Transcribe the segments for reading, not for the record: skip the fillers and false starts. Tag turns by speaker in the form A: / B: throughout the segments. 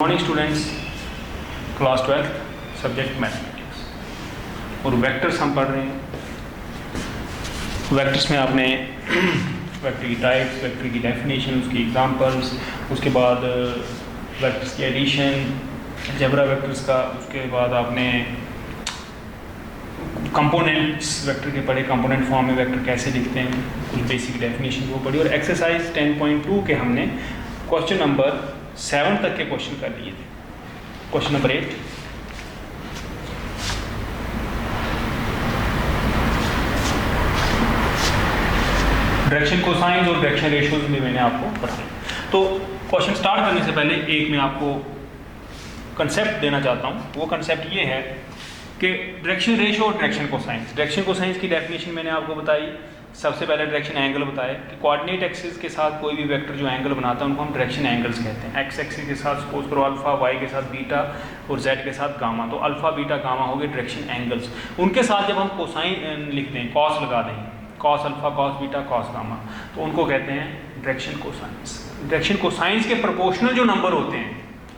A: Morning students, class 12 subject mathematics और vectors हम पढ़ रहे हैं। वेक्टर्स में आपने वेक्टर की टाइप्स, वेक्टर की डेफिनेशन, उसकी एग्जांपल्स, उसके बाद वेक्टर्स की एडिशन, अलजेब्रा वेक्टर्स का, उसके बाद आपने कंपोनेंट्स वेक्टर के पढ़े, कंपोनेंट फॉर्म में वेक्टर कैसे लिखते हैं, कुछ बेसिक डेफिनेशन वो पढ़ी। और एक्सरसाइज 10.2 के हमने क्वेश्चन नंबर 7 तक के क्वेश्चन कर लिए थे। क्वेश्चन नंबर 8, डायरेक्शन कोसाइंस और डायरेक्शन रेशियोज में मैंने आपको पढ़ाया। तो क्वेश्चन स्टार्ट करने से पहले एक मैं आपको कंसेप्ट देना चाहता हूँ। वो कंसेप्ट ये है कि डायरेक्शन रेशियो और डायरेक्शन कोसाइंस। डायरेक्शन कोसाइंस की डेफिनेशन मैंने आपको बताई। सबसे पहले डायरेक्शन एंगल बताया कि कोऑर्डिनेट एक्सिस के साथ कोई भी वेक्टर जो एंगल बनाता है उनको हम डायरेक्शन एंगल्स कहते हैं। एक्स एक्सिस के साथ सपोज करो अल्फा, वाई के साथ बीटा और जेड के सात गामा, तो अल्फा बीटा गामा हो गए डायरेक्शन एंगल्स। उनके साथ जब हम कोसाइन लिखते हैं, कॉस लगा देंगे, cos alpha, cos beta, cos gamma, तो उनको कहते हैं डायरेक्शन कोसाइंस। डायरेक्शन कोसाइंस के प्रोपोर्शनल जो नंबर होते हैं,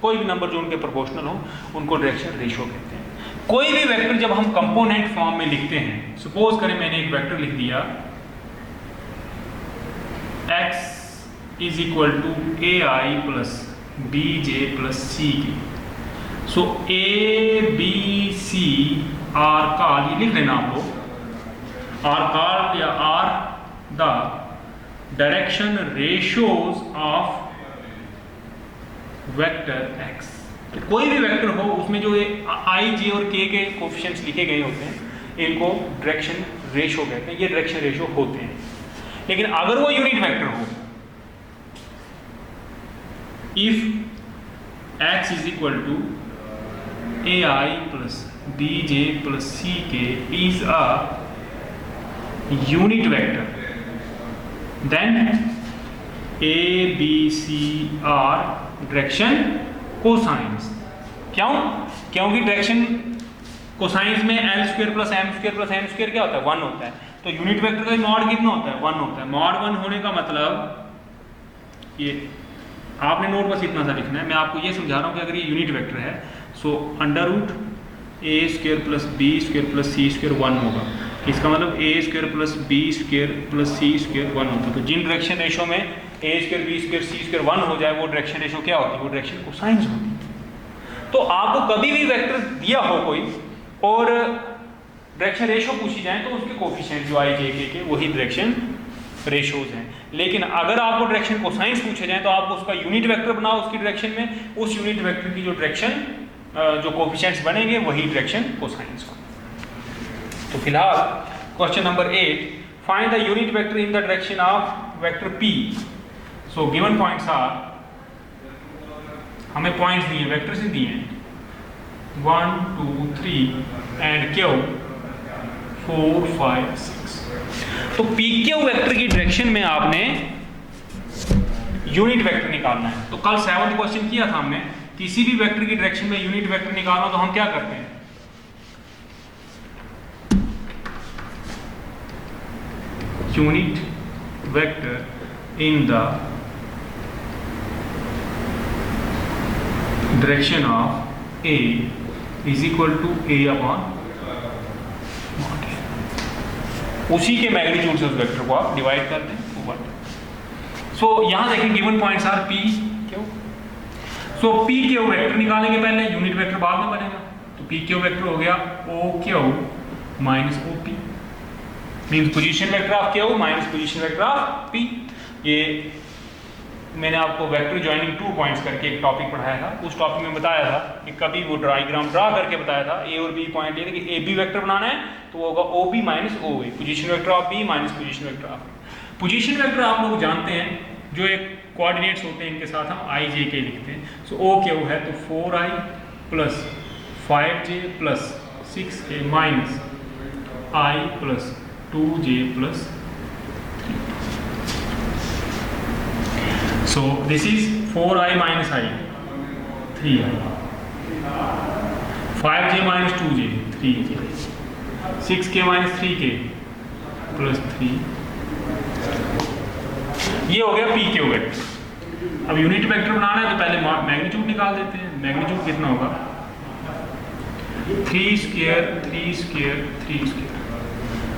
A: कोई भी नंबर जो उनके प्रोपोर्शनल हो, उनको डायरेक्शन रेशियो कहते हैं। कोई भी वेक्टर जब हम कंपोनेंट फॉर्म में लिखते हैं, सपोज करें मैंने एक वेक्टर लिख दिया x is equal to A I plus B J plus C K. So A B C are called, ये लिख लेना आप लोग, आर कॉल्ड या are the direction ratios of vector x। तो कोई भी वेक्टर हो उसमें जो ये आई जे और के कोफिशिएंट्स लिखे गए होते हैं, इनको डायरेक्शन रेशियो कहते हैं। ये डायरेक्शन रेशियो होते हैं। लेकिन अगर वो यूनिट वेक्टर हो, if x is equal to A I plus B J plus C K is a unit vector, then A B C are direction cosines. क्यों? क्योंकि डायरेक्शन कोसाइंस में L square plus M square plus N square क्या होता है? 1 होता है। तो unit vector का मॉड कितना होता है? 1 होता है। मॉड 1 होने का मतलब ये आपने नोट बस इतना सा लिखना है। मैं आपको ये समझा रहा हूँ कि अगर ये यूनिट वेक्टर है, so under root A square plus B square plus C square 1 होगा। इसका मतलब A square plus B square plus C square 1 होता है। तो जिन डायरेक्शन रेशियो में A square B square C square 1 हो जाए, वो डायरेक्शन रेशियो क्या होती है? वो डायरेक्शन कोसाइंस होती है। तो आपको कभी भी वेक्टर दिया हो कोई और डायरेक्शन रेशियो पूछी जाए, तो उसके कोफिशिएंट जो आई जे के वही डायरेक्शन रेशियोज हैं। लेकिन अगर आपको डायरेक्शन कोसाइंस पूछे जाए, तो आप उसका यूनिट वेक्टर बनाओ उसकी डायरेक्शन में, उस यूनिट वेक्टर की जो डायरेक्शन जो कोफिशिएंट्स बनेंगे वही डायरेक्शन कोसाइंस को। तो फिलहाल question number 8, find the unit vector in the direction of vector P. So given points are, हमें पॉइंट्स दिए, वेक्टर से दिए 1 2 3 एंड क्यू 4 5 6। तो पी क्यू वेक्टर की डायरेक्शन में आपने यूनिट वेक्टर निकालना है। तो कल 7th क्वेश्चन किया था हमने, किसी भी वेक्टर की डायरेक्शन में यूनिट वेक्टर निकालना, तो हम क्या करते हैं? Unit vector in the direction of A is equal to A upon, उसी के मैग्नीट्यूड से उस वेक्टर को आप डिवाइड कर दें। सो यहां देखें given points are P Q. So P Q vector निकालेंगे पहले, यूनिट वेक्टर बाद में बनेगा। तो पी क्यू वेक्टर हो गया O Q minus O P, means position vector of Q minus position vector of P. ये मैंने आपको वेक्टर ज्वाइनिंग 2 पॉइंट्स करके एक टॉपिक पढ़ाया था। उस टॉपिक में बताया था कि कभी वो डायग्राम ड्रा करके बताया था, ए और बी पॉइंट ये कि ए बी वेक्टर बनाना है तो वो होगा O B minus O A, position vector of B minus position vector of A. Position vector आप लोग जानते हैं, जो एक कोऑर्डिनेट्स होते हैं, इनके साथ हम आई जे के लिखते हैं। सो ओ क्यू है तो 4i plus 5j plus 6k minus i plus 2j plus 3। So this is 4i minus i, 3i, 5j minus 2j, 3j, 6k minus 3k plus 3। ये हो गया पी क्यू वेक्टर। अब यूनिट वेक्टर बनाना है तो पहले magnitude निकाल देते हैं। मैग्नीट्यूड कितना होगा, 3 स्क्वायर 3 स्क्वायर 3 स्क्वायर,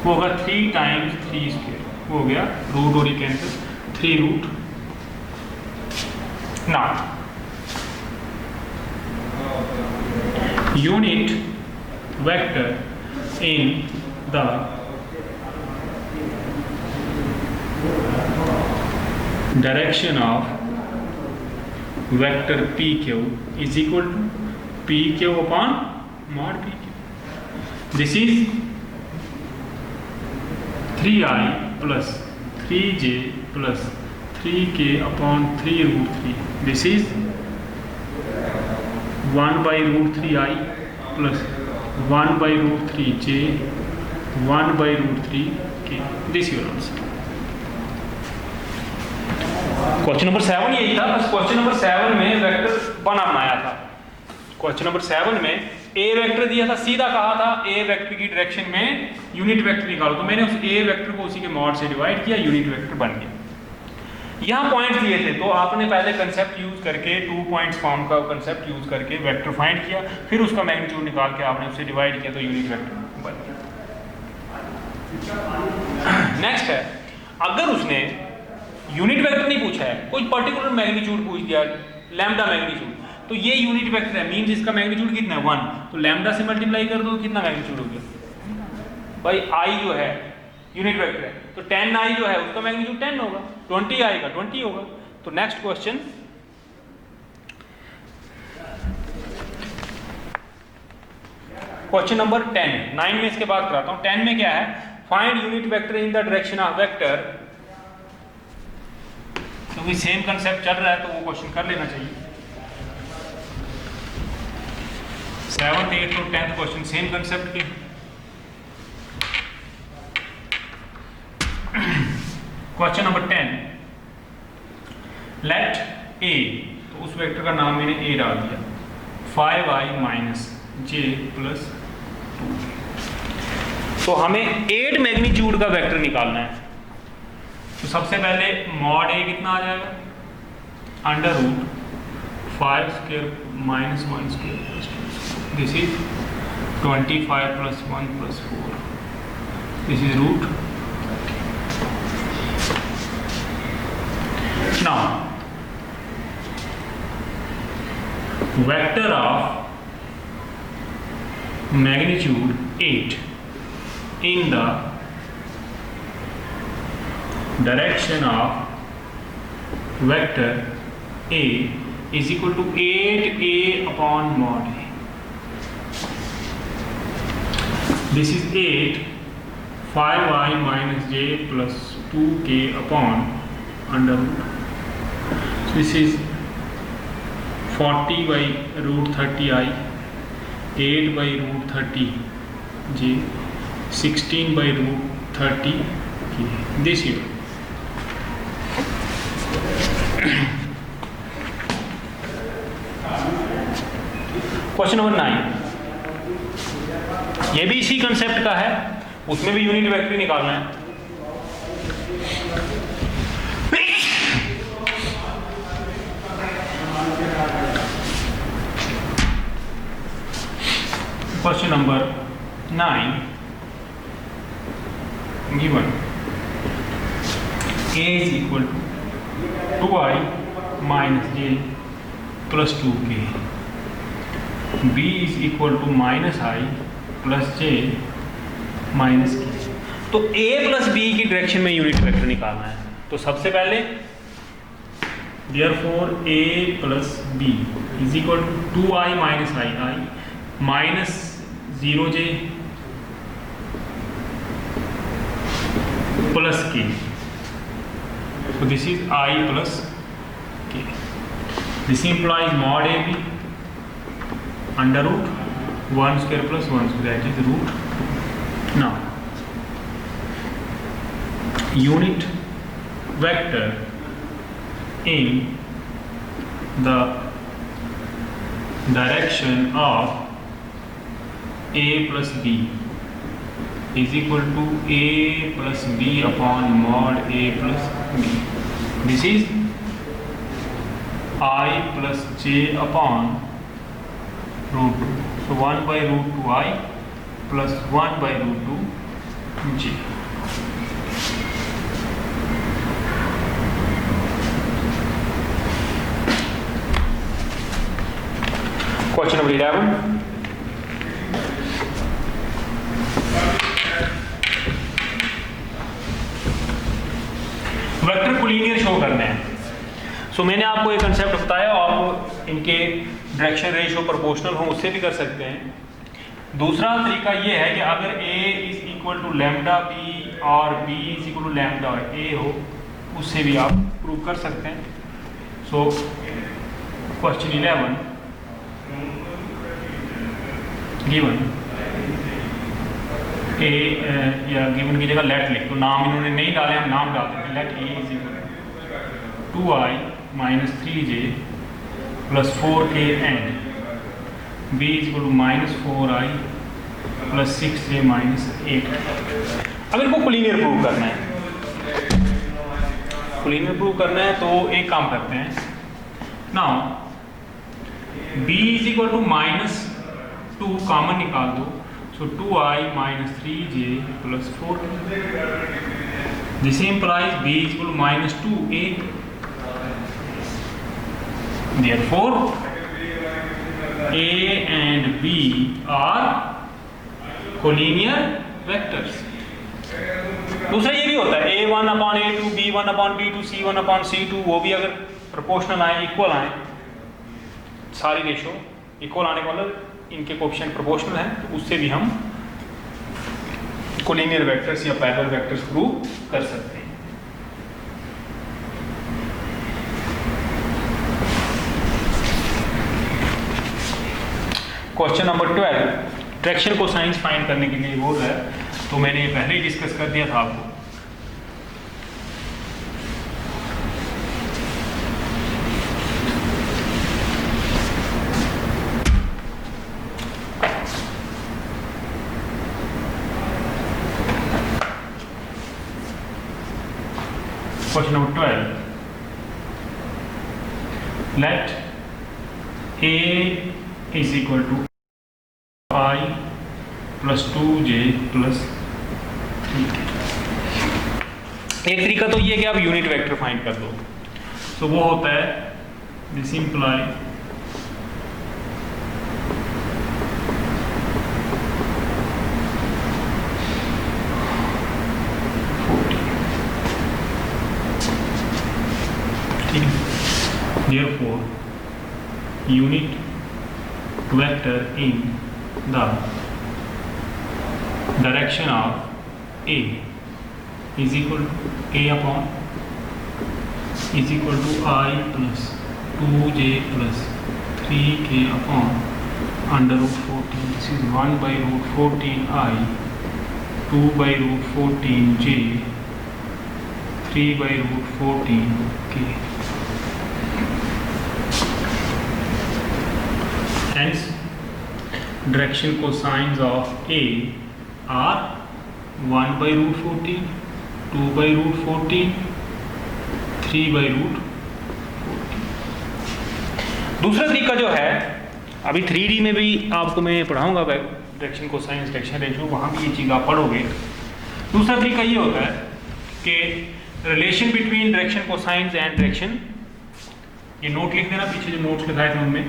A: वो होगा 3 टाइम्स 3 स्क्वायर, वो हो गया रूट और ये कैंसिल 3 रूट। ना unit vector in the direction of vector pq is equal to pq upon mod pq. This is 3i plus 3j plus 3k upon 3 root 3. This is 1 by root 3i plus 1 by root 3j 1 by root 3k. This your answer. Question number 7 यही था, बस question number 7 में vector बना बनाया था। Question number 7 में ए vector दिया था, सीधा कहा था ए वेक्टर की डायरेक्शन में यूनिट वेक्टर निकालो, तो मैंने उस ए वेक्टर को उसी के मॉड से डिवाइड किया, यूनिट वेक्टर बन गया। यहाँ पॉइंट दिए थे तो आपने पहले कंसेप्ट यूज करके 2 पॉइंट्स फॉर्म का कंसेप्ट यूज करके वेक्टर फाइंड किया, फिर उसका मैग्नीट्यूड निकाल के आपने उसे डिवाइड किया तो यूनिट वेक्टर बन गया। नेक्स्ट है, अगर उसने यूनिट वेक्टर नहीं पूछा है, कोई पर्टिकुलर मैग्नीट्यूड पूछ दिया, लैम्डा मैग्नीट्यूड, तो ये यूनिट वेक्टर है, मींस इसका मैग्नीट्यूड कितना है 1, तो लैम्डा से मल्टीप्लाई कर दो, कितना मैग्नीट्यूड हो गया भाई, आई जो है यूनिट वेक्टर है तो 10i जो है उसका मैग्नीट्यूड 10 होगा, 20i का 20 होगा। तो नेक्स्ट क्वेश्चन, क्वेश्चन नंबर 10, 9 में इसके बाद कराता हूं। 10 में क्या है, find unit vector in the direction of vector, क्योंकि सेम कंसेप्ट चल रहा है तो वो क्वेश्चन कर लेना चाहिए। 7th 8th और 10th क्वेश्चन सेम कंसेप्ट के। क्वेश्चन नंबर 10, लेट ए, तो उस वेक्टर का नाम मैंने ए डाल दिया, 5i माइनस j प्लस 2। तो हमें 8 मैग्नीट्यूड का वेक्टर निकालना है, तो सबसे पहले मॉड ए कितना आ जाएगा, under root 5 square minus 1 square plus 2, this is 25 plus 1 plus 4, this is root. Now, vector of magnitude 8 in the direction of vector A is equal to 8a upon mod A. This is 8, 5i minus j plus 2k upon under root. This is 40 by root 30i, 8 by root 30j, 16 by root 30k. This here. Question number 9, ये भी इसी concept का है, उसमें भी unit vector निकालना है। Question number 9, given A is equal to 2i minus j plus 2k, B is equal to minus I plus j minus k। तो A plus B की डायरेक्शन में यूनिट वेक्टर निकालना है, तो सबसे पहले therefore A plus B is equal to 2i minus I minus 0j plus k, so this is I plus k. This implies mod AB under root 1 square plus 1 square, that is root 2. Now unit vector in the direction of a plus b is equal to a plus b upon mod a plus b. This is I plus j upon root 2. So 1 by root 2 I plus 1 by root 2 j. Question number 11. Vector collinear show करने हैं। सो मैंने आपको एक concept बताया, आप इनके direction ratio proportional हो उससे भी कर सकते हैं। दूसरा तरीका ये है कि अगर a is equal to lambda b और b is equal to lambda a हो, उससे भी आप प्रूव कर सकते हैं। सो क्वेश्चन 11 गिवन ए या गिवन की जगह लेट लिख, तो नाम इन्होंने नहीं डाले, हम नाम डाल देते हैं। Let A is equal 2i minus 3j plus 4k and b is equal to minus 4i plus 6j minus 8। अब इनको कोलिनियर प्रूव करना है। कोलिनियर प्रूव करना है तो एक काम करते हैं। Now b is equal to minus 2 common निकाल दो, so 2i minus 3j plus 4. This implies b is equal to minus 2a. Therefore, a and b are collinear vectors. दूसरा ये भी होता है a1 upon a2, b1 upon b2, c1 upon c2, वो भी अगर प्रोपोर्शनल आए, इक्वल आए, सारी रेशो इक्वल आने का मतलब इनके कोएफिशिएंट प्रोपोर्शनल है, तो उससे भी हम कोलिनियर वेक्टर्स या पैरेलल वेक्टर्स प्रूव कर सकते हैं। Question number 12 direction cosines find करने के लिए बोल रहा है, तो मैंने पहले ही डिस्कस कर दिया था आपको। Question number 12. Let a is equal to I plus 2j plus 3k. एक तरीका तो ये कि आप यूनिट वेक्टर फाइंड कर दो, तो वो होता है this imply therefore unit vector in the direction of a is equal to a upon is equal to I plus 2j plus 3k upon under root 14. This is 1 by root 14 I, 2 by root 14 j, 3 by root 14 k. Hence, direction cosines of A are 1 by root 14, 2 by root 14, 3 by root 14. दूसरा तरीका जो है, अभी 3D में भी आपको मैं पढ़ाऊंगा डायरेक्शन कोसाइंस डायरेक्शन रेशियो, वहाँ भी ये चीज़ आप पढ़ोगे। दूसरा तरीका ये होता है कि relation between direction cosines and direction, ये नोट लिख देना, पीछे जो नोट्स लिखाए थे उनमें,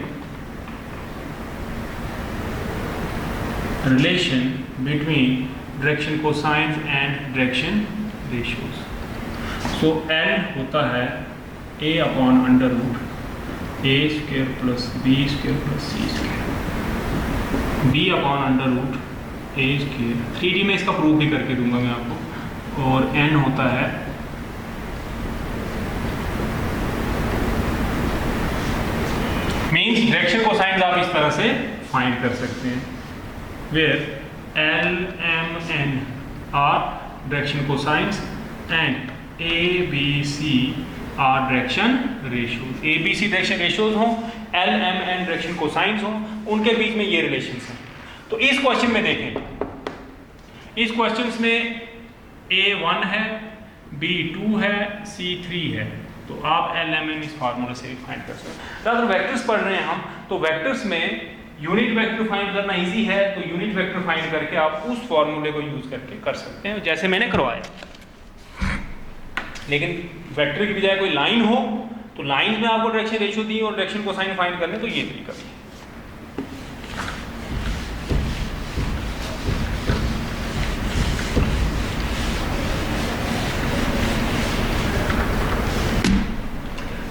A: relation between direction cosines and direction ratios. So L होता है a upon under root a square plus b square plus c square, b upon under root a square, 3D में इसका प्रूफ भी करके दूंगा मैं आपको, और n होता है मीन्स डायरेक्शन कोसाइंस आप इस तरह से फाइंड कर सकते हैं, where L, M, N are direction cosines and A, B, C are direction ratios. A, B, C direction ratios हों, L, M, N direction cosines हों, उनके बीच में ये रिलेशंस हैं। तो इस क्वेश्चन में देखें, इस क्वेश्चन में A 1 है, B 2 है, C 3 है, तो आप LMN इस फार्मूले से फाइंड कर सकते हैं। अगर वेक्टर्स पढ़ रहे हैं हम, तो वेक्टर्स में यूनिट वेक्टर फाइंड करना इजी है, तो यूनिट वेक्टर फाइंड करके आप उस फॉर्मूले को यूज करके कर सकते हैं जैसे मैंने करवाया। लेकिन वेक्टर की बजाय कोई लाइन हो तो लाइन में आपको डायरेक्शन रेशियो दी और डायरेक्शन कोसाइन फाइंड करने, तो ये तरीका भी है।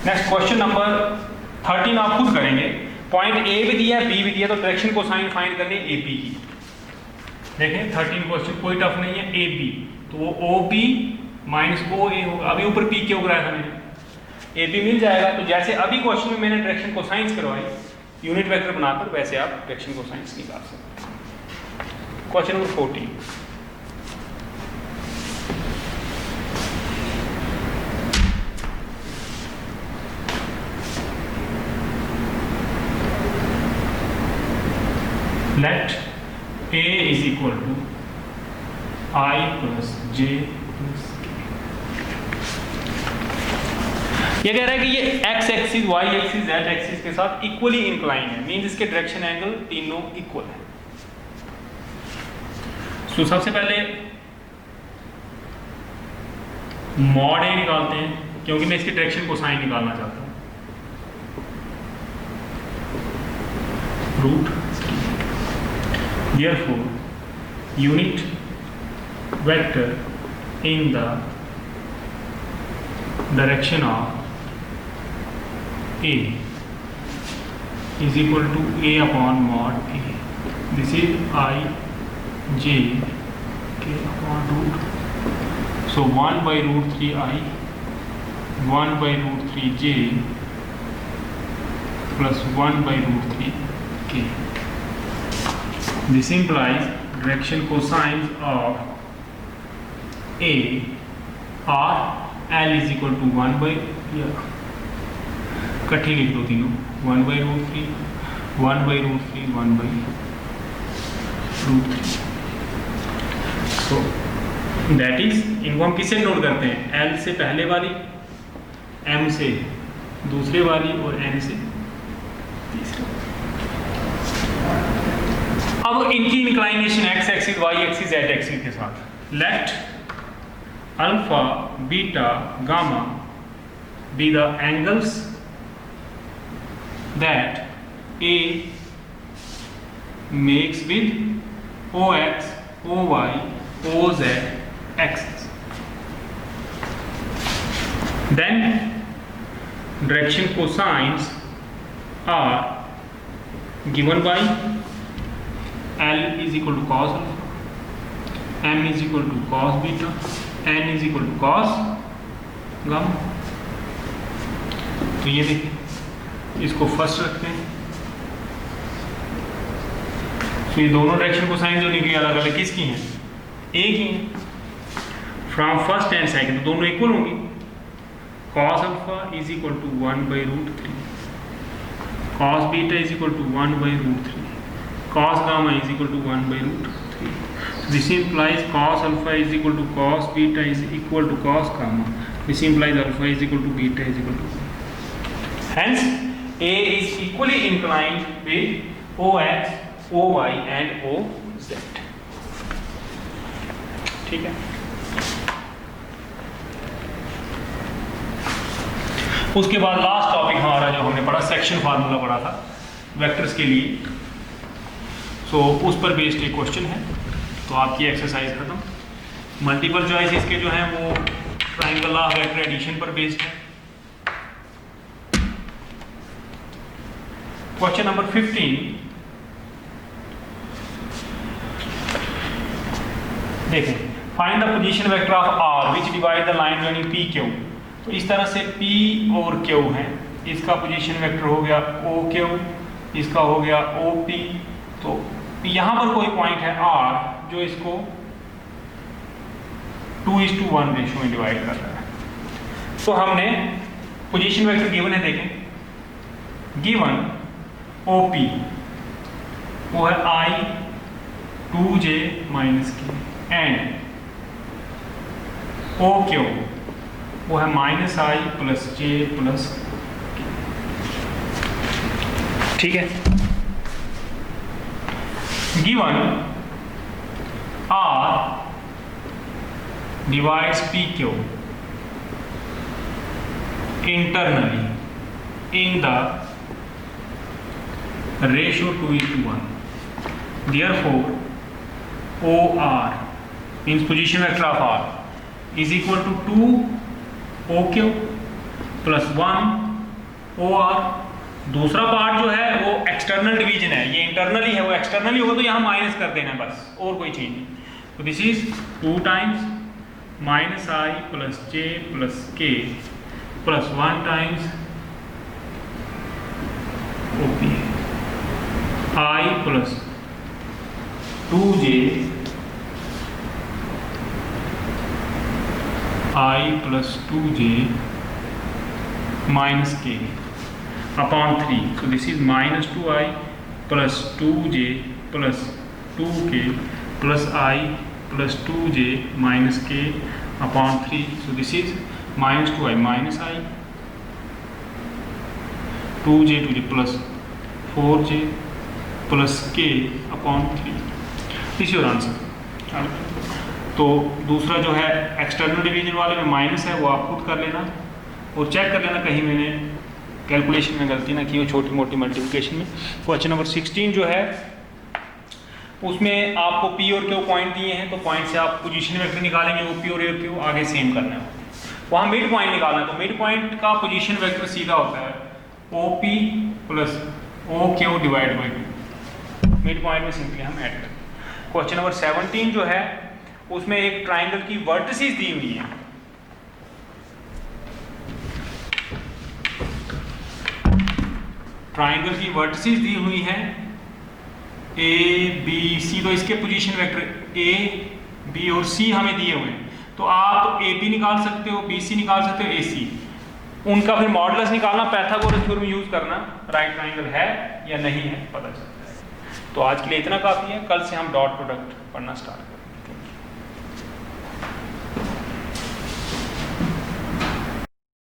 A: नेक्स्ट क्वेश्चन नंबर 13 आप खुद करेंगे। पॉइंट ए भी दिया है, बी भी दिया, तो डायरेक्शन कोसाइन फाइंड करनी है एपी की। देखें 13 क्वेश्चन कोई टफ नहीं है। ए बी तो वो ओ बी माइनस ओ ए होगा। अभी ऊपर पी क्यों कराया था मैंने, ए बी मिल जाएगा। तो जैसे अभी क्वेश्चन में मैंने डायरेक्शन कोसाइंस करवाई यूनिट वेक्टर बनाकर, वैसे आप डायरेक्शन कोसाइंस निकाल सकते हैं। Question number 14, let A is equal to I plus J plus K। ये कह रहा है कि ये x axis, y axis, z axis के साथ इक्वली इंक्लाइन है, मींस इसके डायरेक्शन एंगल तीनों इक्वल है। तो सबसे पहले मॉड ए निकालते हैं, क्योंकि मैं इसके डायरेक्शन को साइन निकालना चाहता हूं। Root therefore unit vector in the direction of A is equal to A upon mod A। this is I j k upon root, so 1 by root 3 I 1 by root 3 j plus 1 by root 3 k। This implies direction cosines of A are L is equal to 1 by, इकट्ठे लिख दो तीनों, 1 by root 3, 1 by root 3, 1 by root 3। So that is, इनको हम किससे note करते हैं, L से पहले वाली, M से दूसरे वाली और N से तीसरे। अब इनकी inclination x axis, y axis, z axis के साथ, let alpha beta gamma be the angles that A makes with OX, OY, OZ axis, then direction cosines are given by L is equal to cos alpha, M is equal to cos beta, N is equal to cos gamma। तो ये देखिए, इसको first रखते हैं। तो ये दोनों direction को साइन जो निकली अलग अलग किसकी हैं, एक ही हैं। फ्रॉम फर्स्ट एंड सेकंड तो दोनों इक्वल होंगी। cos alpha is equal to 1 by root 3, cos beta is equal to 1 by root 3, cos gamma is equal to 1 by root 3। So this implies cos alpha is equal to cos beta is equal to cos gamma. This implies alpha is equal to beta is equal to 1. Hence A is equally inclined with OX, OY and OZ। ठीक है। उसके बाद last topic हमारा जो हमने पढ़ा, section formula पढ़ा था वेक्टर्स के लिए। सो उस पर बेस्ड एक क्वेश्चन है, तो आपकी एक्सरसाइज खत्म। मल्टीपल चॉइस इसके जो है वो triangle law of vector addition पर बेस्ड है। क्वेश्चन नंबर 15, देखें, find the position vector of R which divide the line joining P Q। तो इस तरह से P और Q है, इसका पोजीशन वेक्टर हो गया OQ, इसका हो गया OP। तो यहाँ पर कोई पॉइंट है R जो इसको 2:1 रेशियो में डिवाइड कर रहा है। तो हमने पोजीशन वेक्टर गिवन है, देखें गिवन OP वो है I 2j - k and OQ वो है minus I plus J plus के। ठीक है, given R divides P Q internally in the ratio 2:1. Therefore, OR means position vector of R is equal to 2 OQ plus 1 OR. दूसरा part जो है वो external division है, ये इंटरनली है, वो एक्सटर्नली होगा तो यहाँ माइनस कर देना है बस, और कोई चीज नहीं। तो this is 2 times minus I plus J plus K plus 1 times OP I plus 2J I plus 2J minus K upon 3. So this is minus 2I plus 2J plus 2K plus I plus 2J minus K upon 3. So this is minus 2I minus I 2J plus 4J plus K upon 3. This is your answer. तो दूसरा जो है external division वाले में minus है, वो आप खुद कर लेना और चेक कर लेना कहीं मैंने कैलकुलेशन में गलती ना की हो, छोटी मोटी मल्टीप्लिकेशन में। क्वेश्चन नंबर 16 जो है उसमें आपको पी और क्यू पॉइंट दिए हैं, तो पॉइंट से आप पोजीशन वेक्टर निकालेंगे, वो पी और क्यू आगे सेम करना है, वहाँ मिड पॉइंट निकालना है। तो मिड पॉइंट का पोजीशन वेक्टर सीधा होता है OP plus OQ divide by 2। Mid point में सिंपली हम ऐड करें। क्वेश्चन नंबर 17 जो है उसमें एक ट्राइंगल की वर्टिसेस दी हुई है। ट्राइंगल की वर्टिसेस दी हुई है ABC, तो इसके पोजीशन वेक्टर A, B और C हमें दिए हुए हैं। तो आप AB निकाल सकते हो, BC निकाल सकते हो, AC, उनका फिर मॉडुलस निकालना, पाइथागोरस थ्योरम यूज करना, राइट ट्राइंगल है या नहीं है पता चलता है। तो आज के लिए इतना काफी है, कल से हम डॉट प्रोडक्ट पढ़ना स्टार्ट करेंगे।